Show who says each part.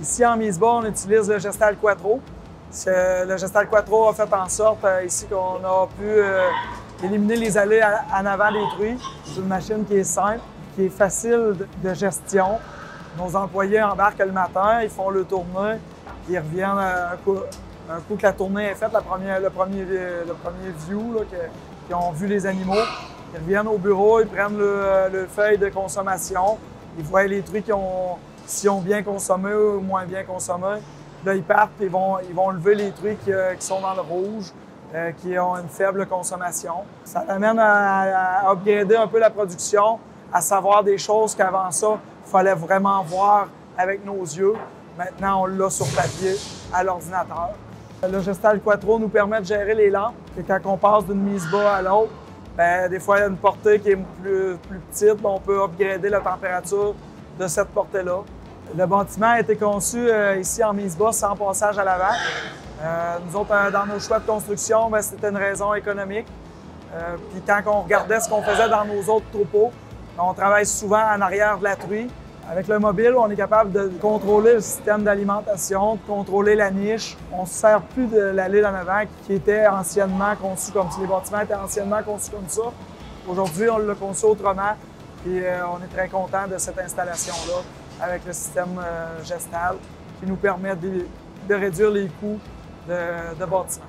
Speaker 1: Ici, en mise-bas, on utilise le Gestal Quattro. Le Gestal Quattro a fait en sorte ici qu'on a pu éliminer les allées en avant des truies. C'est une machine qui est simple, qui est facile de gestion. Nos employés embarquent le matin, ils font le tournée, ils reviennent un coup que la tournée est faite, le premier view, qu'ils ont vu les animaux. Ils reviennent au bureau, ils prennent le feuille de consommation, ils voient les truies s'ils ont bien consommé ou moins bien consommé. Là, ils partent, ils vont lever les truies qui sont dans le rouge, qui ont une faible consommation. Ça amène à upgrader un peu la production, à savoir des choses qu'avant ça, il fallait vraiment voir avec nos yeux. Maintenant, on l'a sur papier, à l'ordinateur. Le Gestal Quattro nous permet de gérer les lampes. Et quand on passe d'une mise bas à l'autre, bien, des fois, il y a une portée qui est plus petite. On peut upgrader la température de cette portée-là. Le bâtiment a été conçu ici en mise bas sans passage à l'avant. Nous autres, dans nos choix de construction, c'était une raison économique. Puis quand on regardait ce qu'on faisait dans nos autres troupeaux, on travaille souvent en arrière de la truie. Avec le mobile, on est capable de contrôler le système d'alimentation, de contrôler la niche. On ne se sert plus de l'allée en avant qui était anciennement conçue comme ça. Les bâtiments étaient anciennement conçus comme ça. Aujourd'hui, on l'a conçu autrement et on est très content de cette installation-là avec le système Gestal qui nous permet de réduire les coûts de bâtiment.